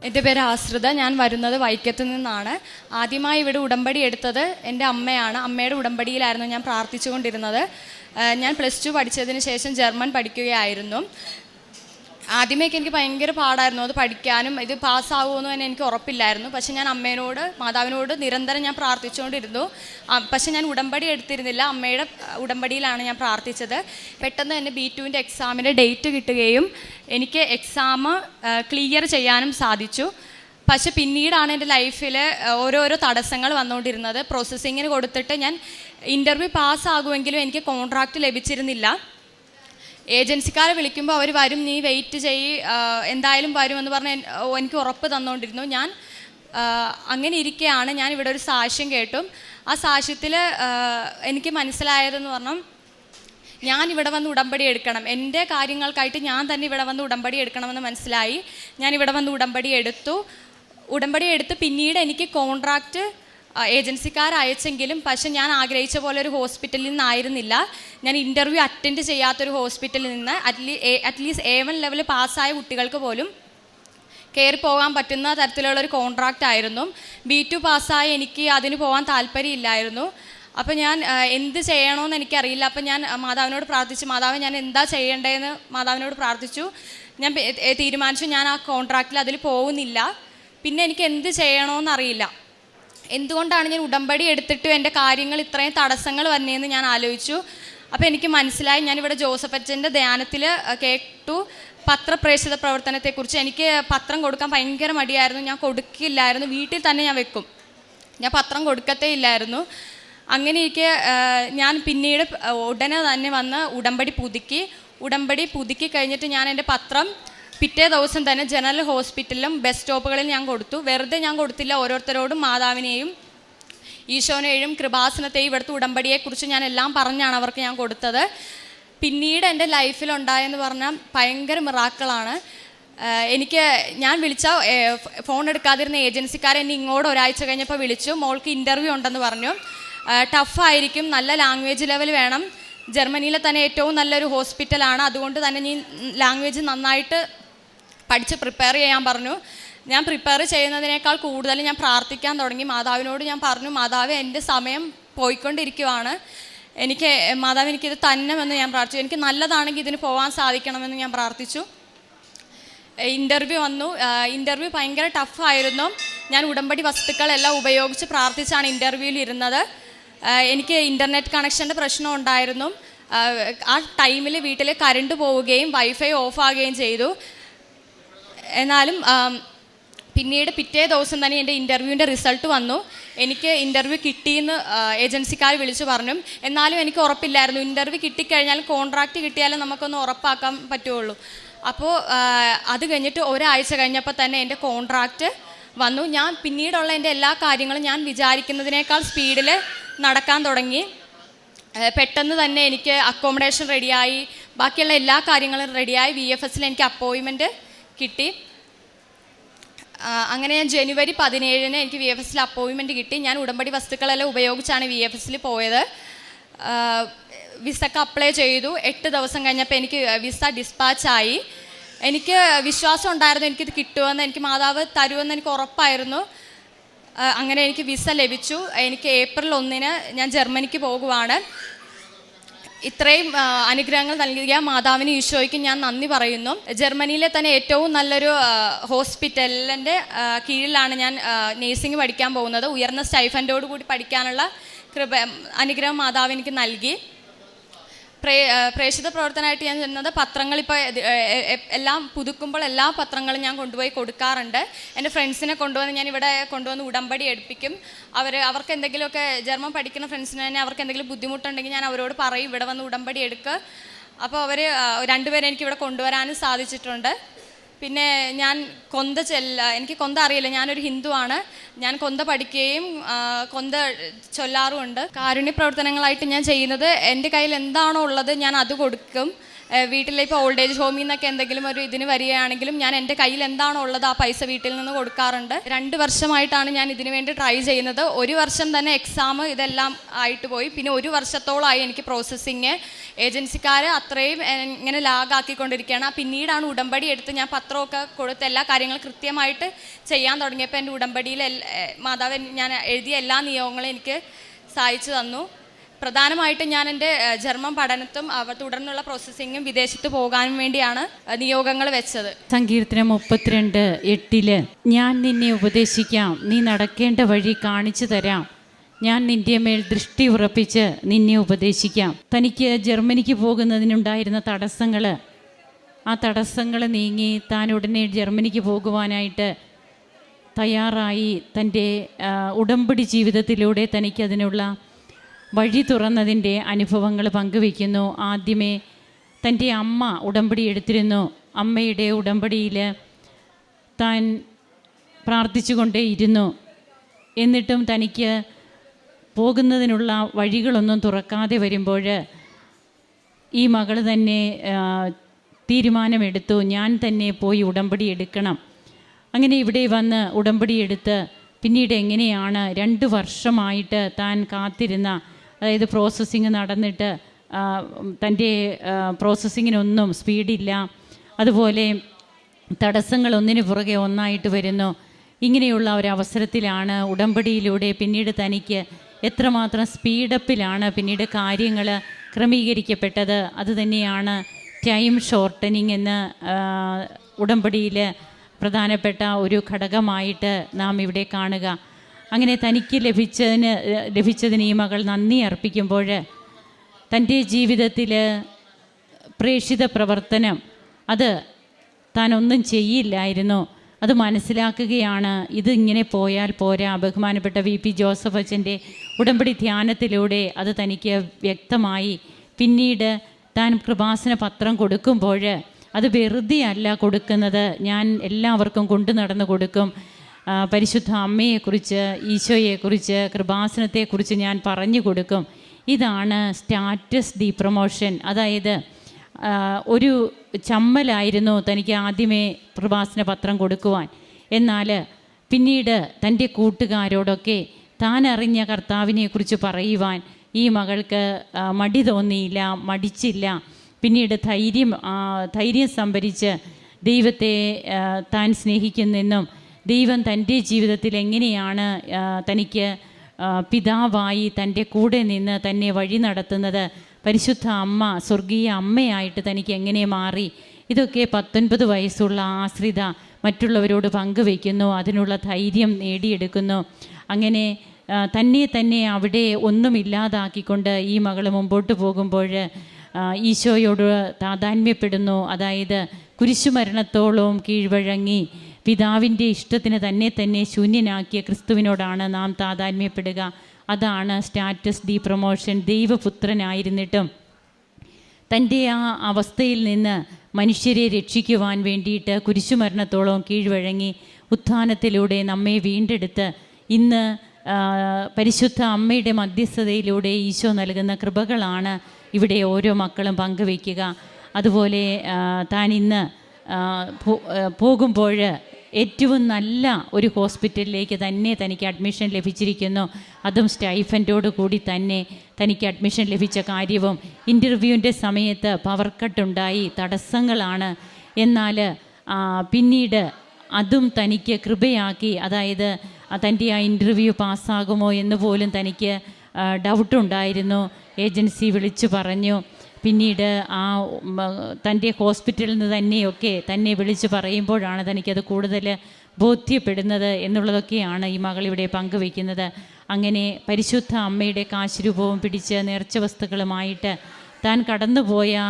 എൻ്റെ പേര് ആശ്രിത. ഞാൻ വരുന്നത് വൈക്കത്ത് നിന്നാണ്. ആദ്യമായി ഇവിടെ ഉടമ്പടി എടുത്തത് എൻ്റെ അമ്മയാണ്. അമ്മയുടെ ഉടമ്പടിയിലായിരുന്നു ഞാൻ പ്രാർത്ഥിച്ചുകൊണ്ടിരുന്നത്. ഞാൻ +2 പഠിച്ചതിന് ശേഷം ജർമ്മൻ പഠിക്കുകയായിരുന്നു. ആദ്യമേക്ക് എനിക്ക് ഭയങ്കര പാടായിരുന്നു അത് പഠിക്കാനും. ഇത് പാസ്സാകുമെന്ന് തന്നെ എനിക്ക് ഉറപ്പില്ലായിരുന്നു. പക്ഷെ ഞാൻ അമ്മേനോട്, മാതാവിനോട് നിരന്തരം ഞാൻ പ്രാർത്ഥിച്ചുകൊണ്ടിരുന്നു. പക്ഷെ ഞാൻ ഉടമ്പടി എടുത്തിരുന്നില്ല. അമ്മയുടെ ഉടമ്പടിയിലാണ് ഞാൻ പ്രാർത്ഥിച്ചത്. പെട്ടെന്ന് തന്നെ B2ൻ്റെ എക്സാമിൻ്റെ ഡേറ്റ് കിട്ടുകയും എനിക്ക് എക്സാം ക്ലിയർ ചെയ്യാനും സാധിച്ചു. പക്ഷെ പിന്നീടാണ് എൻ്റെ ലൈഫിൽ ഓരോരോ തടസ്സങ്ങൾ വന്നുകൊണ്ടിരുന്നത്. പ്രോസസ്സിങ്ങിന് കൊടുത്തിട്ട് ഞാൻ ഇൻ്റർവ്യൂ പാസ്സാകുമെങ്കിലും എനിക്ക് കോൺട്രാക്റ്റ് ലഭിച്ചിരുന്നില്ല. ഏജൻസിക്കാരെ വിളിക്കുമ്പോൾ അവർ വരും, നീ വെയിറ്റ് ചെയ്യ്, എന്തായാലും വരുമെന്ന് പറഞ്ഞ് എനിക്ക് ഉറപ്പ് തന്നുകൊണ്ടിരുന്നു. ഞാൻ അങ്ങനെ ഇരിക്കുകയാണ് ഞാൻ ഇവിടെ ഒരു സാക്ഷ്യം കേട്ടു. ആ സാക്ഷ്യത്തിൽ എനിക്ക് മനസ്സിലായതെന്ന് പറഞ്ഞാൽ, ഞാൻ ഇവിടെ വന്ന് ഉടമ്പടി എടുക്കണം, എൻ്റെ കാര്യങ്ങൾക്കായിട്ട് ഞാൻ തന്നെ ഇവിടെ വന്ന് ഉടമ്പടി എടുക്കണമെന്ന് മനസ്സിലായി. ഞാൻ ഇവിടെ വന്ന് ഉടമ്പടി എടുത്ത് പിന്നീട് എനിക്ക് കോൺട്രാക്റ്റ് ഏജൻസിക്കാർ അയച്ചെങ്കിലും പക്ഷെ ഞാൻ ആഗ്രഹിച്ച പോലെ ഒരു ഹോസ്പിറ്റലിൽ നിന്നായിരുന്നില്ല. ഞാൻ ഇൻ്റർവ്യൂ അറ്റൻഡ് ചെയ്യാത്തൊരു ഹോസ്പിറ്റലിൽ നിന്ന് അറ്റ്ലീസ്റ്റ് A1 ലെവൽ പാസ്സായ കുട്ടികൾക്ക് പോലും കയറി പോകാൻ പറ്റുന്ന തരത്തിലുള്ളൊരു കോൺട്രാക്റ്റ് ആയിരുന്നു. B2 പാസ്സായ എനിക്ക് അതിന് പോകാൻ താല്പര്യമില്ലായിരുന്നു. അപ്പോൾ ഞാൻ എന്ത് ചെയ്യണമെന്ന് എനിക്കറിയില്ല. അപ്പോൾ ഞാൻ മാതാവിനോട് പ്രാർത്ഥിച്ചു, മാതാവ് ഞാൻ എന്താ ചെയ്യേണ്ടതെന്ന് മാതാവിനോട് പ്രാർത്ഥിച്ചു. ഞാൻ തീരുമാനിച്ചു ഞാൻ ആ കോൺട്രാക്റ്റിൽ അതിൽ പോകുന്നില്ല. പിന്നെ എനിക്ക് എന്ത് ചെയ്യണമെന്നറിയില്ല. എന്തുകൊണ്ടാണ് ഞാൻ ഉടമ്പടി എടുത്തിട്ട് എൻ്റെ കാര്യങ്ങൾ ഇത്രയും തടസ്സങ്ങൾ വന്നതെന്ന് ഞാൻ ആലോചിച്ചു. അപ്പോൾ എനിക്ക് മനസ്സിലായി. ഞാനിവിടെ ജോസഫ് അച്ഛൻ്റെ ധ്യാനത്തിൽ കേട്ടു പത്രപ്രേക്ഷിത പ്രവർത്തനത്തെക്കുറിച്ച്. എനിക്ക് പത്രം കൊടുക്കാൻ ഭയങ്കര മടിയായിരുന്നു. ഞാൻ കൊടുക്കില്ലായിരുന്നു. വീട്ടിൽ തന്നെ ഞാൻ വെക്കും. ഞാൻ പത്രം കൊടുക്കത്തേ ഇല്ലായിരുന്നു. അങ്ങനെയൊക്കെ ഞാൻ പിന്നീട് ഉടനെ തന്നെ വന്ന് ഉടമ്പടി പുതുക്കി കഴിഞ്ഞിട്ട് ഞാൻ എൻ്റെ പത്രം പിറ്റേ ദിവസം തന്നെ ജനറൽ ഹോസ്പിറ്റലിലും ബസ് സ്റ്റോപ്പുകളിൽ ഞാൻ കൊടുത്തു. വെറുതെ ഞാൻ കൊടുത്തില്ല. ഓരോരുത്തരോടും മാതാവിനെയും ഈശോനെയും കൃപാസനത്തെയും ഇവിടുത്തെ ഉടമ്പടിയെക്കുറിച്ച് ഞാൻ എല്ലാം പറഞ്ഞാണ് അവർക്ക് ഞാൻ കൊടുത്തത്. പിന്നീട് എൻ്റെ ലൈഫിലുണ്ടായെന്ന് പറഞ്ഞാൽ ഭയങ്കര മിറാക്കിളാണ്. ഞാൻ വിളിച്ച ഫോൺ എടുക്കാതിരുന്ന ഏജൻസിക്കാരെ എന്നെ ഇങ്ങോട്ട് ഒരാഴ്ച കഴിഞ്ഞപ്പോൾ വിളിച്ചു. മോൾക്ക് ഇൻ്റർവ്യൂ ഉണ്ടെന്ന് പറഞ്ഞു. ടഫായിരിക്കും, നല്ല ലാംഗ്വേജ് ലെവൽ വേണം, ജർമ്മനിയിലെ തന്നെ ഏറ്റവും നല്ലൊരു ഹോസ്പിറ്റലാണ്, അതുകൊണ്ട് തന്നെ നീ ലാംഗ്വേജ് നന്നായിട്ട് പഠിച്ച് പ്രിപ്പയർ ചെയ്യാൻ പറഞ്ഞു. ഞാൻ പ്രിപ്പയർ ചെയ്യുന്നതിനേക്കാൾ കൂടുതൽ ഞാൻ പ്രാർത്ഥിക്കാൻ തുടങ്ങി. മാതാവിനോട് ഞാൻ പറഞ്ഞു, മാതാവ് എൻ്റെ സമയം പോയിക്കൊണ്ടിരിക്കുവാണ്, മാതാവ് എനിക്കിത് തന്നെമെന്ന് ഞാൻ പ്രാർത്ഥിച്ചു. എനിക്ക് നല്ലതാണെങ്കിൽ ഇതിന് പോകാൻ സാധിക്കണമെന്ന് ഞാൻ പ്രാർത്ഥിച്ചു. ഇൻ്റർവ്യൂ വന്നു. ഇൻ്റർവ്യൂ ഭയങ്കര ടഫായിരുന്നു. ഞാൻ ഉടമ്പടി വസ്തുക്കളെല്ലാം ഉപയോഗിച്ച് പ്രാർത്ഥിച്ചാണ് ഇൻ്റർവ്യൂവിൽ ഇരുന്നത്. എനിക്ക് ഇൻ്റർനെറ്റ് കണക്ഷൻ്റെ പ്രശ്നം ഉണ്ടായിരുന്നു. ആ ടൈമിൽ വീട്ടിൽ കറണ്ട് പോവുകയും വൈഫൈ ഓഫാകുകയും ചെയ്തു. എന്നാലും പിന്നീട് പിറ്റേ ദിവസം തന്നെ എൻ്റെ ഇൻ്റർവ്യൂവിൻ്റെ റിസൾട്ട് വന്നു. എനിക്ക് ഇൻ്റർവ്യൂ കിട്ടിയെന്ന് ഏജൻസിക്കാർ വിളിച്ചു പറഞ്ഞു. എന്നാലും എനിക്ക് ഉറപ്പില്ലായിരുന്നു. ഇൻ്റർവ്യൂ കിട്ടിക്കഴിഞ്ഞാൽ കോൺട്രാക്റ്റ് കിട്ടിയാലും നമുക്കൊന്ന് ഉറപ്പാക്കാൻ പറ്റുള്ളൂ. അപ്പോൾ അത് കഴിഞ്ഞിട്ട് ഒരാഴ്ച കഴിഞ്ഞപ്പോൾ തന്നെ എൻ്റെ കോൺട്രാക്റ്റ് വന്നു. ഞാൻ പിന്നീടുള്ള എൻ്റെ എല്ലാ കാര്യങ്ങളും ഞാൻ വിചാരിക്കുന്നതിനേക്കാൾ സ്പീഡിൽ നടക്കാൻ തുടങ്ങി. പെട്ടെന്ന് തന്നെ എനിക്ക് അക്കോമഡേഷൻ റെഡിയായി, ബാക്കിയുള്ള എല്ലാ കാര്യങ്ങളും റെഡിയായി. VFSൽ എനിക്ക് അപ്പോയിൻമെൻറ്റ് കിട്ടി. അങ്ങനെ ഞാൻ ജനുവരി 17 എനിക്ക് VFSൽ അപ്പോയിൻമെൻറ്റ് കിട്ടി. ഞാൻ ഉടമ്പടി വസ്തുക്കളെല്ലാം ഉപയോഗിച്ചാണ് VFSൽ പോയത്. വിസക്ക് അപ്ലൈ ചെയ്തു. 8 ദിവസം കഴിഞ്ഞപ്പോൾ എനിക്ക് വിസ ഡിസ്പാച്ചായി. എനിക്ക് വിശ്വാസം ഉണ്ടായിരുന്നു എനിക്കിത് കിട്ടുമെന്ന്, എനിക്ക് മാതാവ് തരുമെന്ന് എനിക്ക് ഉറപ്പായിരുന്നു. അങ്ങനെ എനിക്ക് വിസ ലഭിച്ചു. എനിക്ക് ഏപ്രിൽ 1 ഞാൻ ജർമ്മനിക്ക് പോകുവാണ്. ഇത്രയും അനുഗ്രഹങ്ങൾ നൽകിയ മാതാവിന് ഈശോയ്ക്ക് ഞാൻ നന്ദി പറയുന്നു. ജർമ്മനിയിലെ തന്നെ ഏറ്റവും നല്ലൊരു ഹോസ്പിറ്റലിൻ്റെ കീഴിലാണ് ഞാൻ നേഴ്സിംഗ് പഠിക്കാൻ പോകുന്നത്. ഉയർന്ന സ്റ്റൈഫൻഡോട് കൂടി പഠിക്കാനുള്ള അനുഗ്രഹം മാതാവ് എനിക്ക് നൽകി. പ്രേക്ഷിത പ്രവർത്തനമായിട്ട് ഞാൻ ചെയ്യുന്നത് പത്രങ്ങൾ ഇപ്പോൾ എല്ലാം പുതുക്കുമ്പോൾ എല്ലാ പത്രങ്ങളും ഞാൻ കൊണ്ടുപോയി കൊടുക്കാറുണ്ട്. എൻ്റെ ഫ്രണ്ട്സിനെ ഞാൻ ഇവിടെ കൊണ്ടുവന്ന് ഉടമ്പടി എടുപ്പിക്കും. അവർക്ക് എന്തെങ്കിലുമൊക്കെ ജർമ്മൻ പഠിക്കുന്ന ഫ്രണ്ട്സിന് തന്നെ അവർക്ക് എന്തെങ്കിലും ബുദ്ധിമുട്ടുണ്ടെങ്കിൽ ഞാൻ അവരോട് പറയും ഇവിടെ വന്ന് ഉടമ്പടി എടുക്കുക. അപ്പോൾ അവർ 2 പേരെ എനിക്കിവിടെ കൊണ്ടുവരാനും സാധിച്ചിട്ടുണ്ട്. പിന്നെ ഞാൻ എനിക്ക് കൊന്ത അറിയില്ല, ഞാനൊരു ഹിന്ദുവാണ്. ഞാൻ കൊന്ത പഠിക്കുകയും കൊന്ത ചൊല്ലാറുമുണ്ട്. കാരുണ്യ പ്രവർത്തനങ്ങളായിട്ട് ഞാൻ ചെയ്യുന്നത് എൻ്റെ കയ്യിൽ എന്താണോ ഉള്ളത് ഞാൻ അത് കൊടുക്കും. വീട്ടിലെ ഇപ്പോൾ ഓൾഡ് ഏജ് ഹോമിൽ നിന്നൊക്കെ എന്തെങ്കിലും ഒരു ഇതിന് വരികയാണെങ്കിലും ഞാൻ എൻ്റെ കയ്യിൽ എന്താണോ ഉള്ളത് ആ പൈസ വീട്ടിൽ നിന്ന് കൊടുക്കാറുണ്ട്. 2 വർഷമായിട്ടാണ് ഞാൻ ഇതിനു വേണ്ടി ട്രൈ ചെയ്യുന്നത്. 1 വർഷം തന്നെ എക്സാം ഇതെല്ലാം ആയിട്ട് പോയി. പിന്നെ 1 വർഷത്തോളമായി എനിക്ക് പ്രോസസ്സിങ്. ഏജൻസിക്കാർ അത്രയും ഇങ്ങനെ ലാഗാക്കിക്കൊണ്ടിരിക്കുകയാണ്. പിന്നീടാണ് ഉടമ്പടി എടുത്ത് ഞാൻ പത്രമൊക്കെ കൊടുത്ത് എല്ലാ കാര്യങ്ങളും കൃത്യമായിട്ട് ചെയ്യാൻ തുടങ്ങിയപ്പോൾ എൻ്റെ ഉടമ്പടിയിൽ മാതാവ് ഞാൻ എഴുതിയ എല്ലാ നിയമങ്ങളും എനിക്ക് സഹായിച്ചു തന്നു. പ്രധാനമായിട്ടും ഞാൻ എൻ്റെ ജർമ്മൻ പഠനത്തും തുടർന്നുള്ള പ്രോസസ്സിങ്ങും വിദേശത്ത് പോകാനും വേണ്ടിയാണ് നിയോഗങ്ങൾ വെച്ചത്. സങ്കീർത്തനം 32:8 ഞാൻ നിന്നെ ഉപദേശിക്കാം, നീ നടക്കേണ്ട വഴി കാണിച്ചു തരാം, ഞാൻ നിന്റെ മേൽ ദൃഷ്ടി ഉറപ്പിച്ച് നിന്നെ ഉപദേശിക്കാം. തനിക്ക് ജർമ്മനിക്ക് പോകുന്നതിനുണ്ടായിരുന്ന ആ തടസ്സങ്ങൾ നീങ്ങി താൻ ഉടനെ ജർമ്മനിക്ക് പോകുവാനായിട്ട് തയ്യാറായി. തൻ്റെ ഉടമ്പടി ജീവിതത്തിലൂടെ തനിക്കതിനുള്ള വഴി തുറന്നതിൻ്റെ അനുഭവങ്ങൾ പങ്കുവയ്ക്കുന്നു. ആദ്യമേ തൻ്റെ അമ്മ ഉടമ്പടി എടുത്തിരുന്നു. അമ്മയുടെ ഉടമ്പടിയിൽ താൻ പ്രാർത്ഥിച്ചുകൊണ്ടേയിരുന്നു. എന്നിട്ടും തനിക്ക് പോകുന്നതിനുള്ള വഴികളൊന്നും തുറക്കാതെ വരുമ്പോൾ ഈ മകൾ തന്നെ തീരുമാനമെടുത്തു, ഞാൻ തന്നെ പോയി ഉടമ്പടി എടുക്കണം. അങ്ങനെ ഇവിടെ വന്ന് ഉടമ്പടി എടുത്ത് പിന്നീട് എങ്ങനെയാണ് 2 വർഷമായിട്ട് താൻ കാത്തിരുന്ന, അതായത് പ്രോസസ്സിങ് നടന്നിട്ട് തൻ്റെ പ്രോസസ്സിങ്ങിനൊന്നും സ്പീഡില്ല, അതുപോലെ തടസ്സങ്ങൾ ഒന്നിനു പുറകെ ഒന്നായിട്ട് വരുന്നു. ഇങ്ങനെയുള്ള ഒരവസരത്തിലാണ് ഉടമ്പടിയിലൂടെ പിന്നീട് തനിക്ക് എത്രമാത്രം സ്പീഡപ്പിലാണ് പിന്നീട് കാര്യങ്ങൾ ക്രമീകരിക്കപ്പെട്ടത്. അതുതന്നെയാണ് ടൈം ഷോർട്ടനിങ് എന്ന് ഉടമ്പടിയിൽ പ്രധാനപ്പെട്ട ഒരു ഘടകമായിട്ട് നാം ഇവിടെ കാണുക. അങ്ങനെ തനിക്ക് ലഭിച്ചതിന് ഈ മകൾ നന്ദി അർപ്പിക്കുമ്പോൾ തൻ്റെ ജീവിതത്തിൽ പ്രേക്ഷിത പ്രവർത്തനം അത് താനൊന്നും ചെയ്യില്ലായിരുന്നു. അത് മനസ്സിലാക്കുകയാണ്. ഇത് ഇങ്ങനെ പോയാൽ പോരാ. ബഹുമാനപ്പെട്ട VP ജോസഫ് അച്ഛൻ്റെ ഉടമ്പടി ധ്യാനത്തിലൂടെ അത് തനിക്ക് വ്യക്തമായി. പിന്നീട് താൻ കൃപാസന പത്രം കൊടുക്കുമ്പോൾ അത് വെറുതെ അല്ല കൊടുക്കുന്നത്, ഞാൻ എല്ലാവർക്കും കൊണ്ടു നടന്ന് കൊടുക്കും. പരിശുദ്ധ അമ്മയെക്കുറിച്ച്, ഈശോയെക്കുറിച്ച്, കൃപാസനത്തെക്കുറിച്ച് ഞാൻ പറഞ്ഞു കൊടുക്കും. ഇതാണ് സ്റ്റാറ്റസ് ഡി പ്രൊമോഷൻ. അതായത് ഒരു ചമ്മലായിരുന്നു തനിക്ക് ആദ്യമേ കൃപാസന പത്രം കൊടുക്കുവാൻ. എന്നാൽ പിന്നീട് തൻ്റെ കൂട്ടുകാരോടൊക്കെ താൻ അറിഞ്ഞ കർത്താവിനെക്കുറിച്ച് പറയുവാൻ ഈ മകൾക്ക് മടി തോന്നിയില്ല, മടിച്ചില്ല. പിന്നീട് ധൈര്യം സംഭരിച്ച് ദൈവത്തെ താൻ സ്നേഹിക്കുന്നെന്നും ദൈവം തൻ്റെ ജീവിതത്തിൽ എങ്ങനെയാണ് തനിക്ക് പിതാവായി തൻ്റെ കൂടെ നിന്ന് തന്നെ വഴി നടത്തുന്നത്, പരിശുദ്ധ അമ്മ, സ്വർഗീയ അമ്മയായിട്ട് തനിക്ക് എങ്ങനെ മാറി, ഇതൊക്കെ 19 വയസ്സുള്ള ആശ്രിത മറ്റുള്ളവരോട് പങ്കുവയ്ക്കുന്നു. അതിനുള്ള ധൈര്യം നേടിയെടുക്കുന്നു. അങ്ങനെ തന്നെ അവിടെ ഒന്നുമില്ലാതാക്കിക്കൊണ്ട് ഈ മകൾ മുമ്പോട്ട് പോകുമ്പോൾ ഈശോയോട് താതാത്മ്യപ്പെടുന്നു. അതായത് കുരിശുമരണത്തോളവും കീഴ്വഴങ്ങി പിതാവിൻ്റെ ഇഷ്ടത്തിന് തന്നെ ശൂന്യനാക്കിയ ക്രിസ്തുവിനോടാണ് നാം താതാത്മ്യപ്പെടുക. അതാണ് സ്റ്റാറ്റസ് ഡി പ്രൊമോഷൻ. ദൈവപുത്രനായിരുന്നിട്ടും തൻ്റെ ആ അവസ്ഥയിൽ നിന്ന് മനുഷ്യരെ രക്ഷിക്കുവാൻ വേണ്ടിയിട്ട് കുരിശുമരണത്തോളം കീഴ്വഴങ്ങി ഉത്ഥാനത്തിലൂടെ നമ്മെ വീണ്ടെടുത്ത് ഇന്ന് പരിശുദ്ധ അമ്മയുടെ മധ്യസ്ഥതയിലൂടെ ഈശോ നൽകുന്ന കൃപകളാണ് ഇവിടെ ഓരോ മക്കളും പങ്കുവയ്ക്കുക. അതുപോലെ താൻ ഇന്ന് പോകുമ്പോൾ ഏറ്റവും നല്ല ഒരു ഹോസ്പിറ്റലിലേക്ക് തന്നെ തനിക്ക് അഡ്മിഷൻ ലഭിച്ചിരിക്കുന്നു. അതും സ്റ്റൈഫൻഡോട് കൂടി തന്നെ തനിക്ക് അഡ്മിഷൻ ലഭിച്ച കാര്യവും, ഇൻ്റർവ്യൂവിൻ്റെ സമയത്ത് പവർ കട്ടുണ്ടായി, തടസ്സങ്ങളാണ്. എന്നാൽ പിന്നീട് അതും തനിക്ക് കൃപയാക്കി. അതായത് തൻ്റെ ആ ഇൻ്റർവ്യൂ പാസ്സാകുമോ എന്ന് പോലും തനിക്ക് ഡൗട്ടുണ്ടായിരുന്നു. ഏജൻസി വിളിച്ചു പറഞ്ഞു. പിന്നീട് തൻ്റെ ഹോസ്പിറ്റലിൽ നിന്ന് തന്നെയൊക്കെ തന്നെ വിളിച്ച് പറയുമ്പോഴാണ് തനിക്കത് കൂടുതൽ ബോധ്യപ്പെടുന്നത് എന്നുള്ളതൊക്കെയാണ് ഈ മകളിവിടെ പങ്കുവയ്ക്കുന്നത്. അങ്ങനെ പരിശുദ്ധ അമ്മയുടെ കാശുരൂപവും പിടിച്ച് നേർച്ച വസ്തുക്കളുമായിട്ട് താൻ കടന്നുപോയ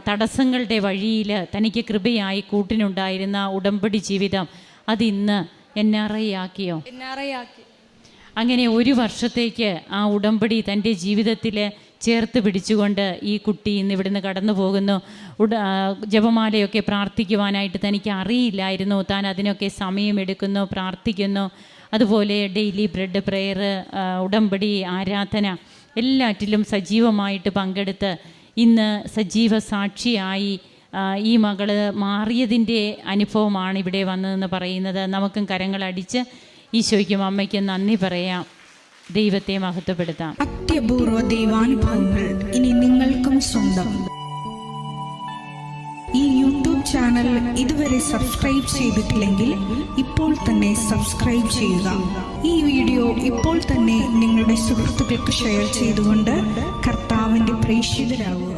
തടസ്സങ്ങളുടെ വഴിയിൽ തനിക്ക് കൃപയായി കൂട്ടിനുണ്ടായിരുന്ന ഉടമ്പടി ജീവിതം അതിന്ന് NRI ആക്കിയോ? അങ്ങനെ 1 വർഷത്തേക്ക് ആ ഉടമ്പടി തൻ്റെ ജീവിതത്തിൽ ചേർത്ത് പിടിച്ചുകൊണ്ട് ഈ കുട്ടി ഇന്ന് ഇവിടുന്ന് കടന്നു പോകുന്നു. ജപമാലയൊക്കെ പ്രാർത്ഥിക്കുവാനായിട്ട് തനിക്ക് അറിയില്ലായിരുന്നു. താൻ അതിനൊക്കെ സമയമെടുക്കുന്നു, പ്രാർത്ഥിക്കുന്നു. അതുപോലെ ഡെയിലി ബ്രെഡ് പ്രെയർ, ഉടമ്പടി, ആരാധന എല്ലാറ്റിലും സജീവമായിട്ട് പങ്കെടുത്ത് ഇന്ന് സജീവ സാക്ഷിയായി ഈ മകള് മാറിയതിൻ്റെ അനുഭവമാണ് ഇവിടെ വന്നതെന്ന് പറയുന്നത്. നമുക്കും കരങ്ങളടിച്ച് ഈശോയ്ക്കും അമ്മയ്ക്കും നന്ദി പറയാം, ദൈവത്തെ മഹത്വപ്പെടുത്താം. അത്യപൂർവ ദൈവാനുഭവങ്ങൾ ഇനി നിങ്ങൾക്കും സ്വന്തം. ഈ യൂട്യൂബ് ചാനൽ ഇതുവരെ സബ്സ്ക്രൈബ് ചെയ്തിട്ടില്ലെങ്കിൽ ഇപ്പോൾ തന്നെ സബ്സ്ക്രൈബ് ചെയ്യുക. ഈ വീഡിയോ ഇപ്പോൾ തന്നെ നിങ്ങളുടെ സുഹൃത്തുക്കൾക്ക് ഷെയർ ചെയ്തുകൊണ്ട് കർത്താവിൻ്റെ പ്രേക്ഷിതരാകുക.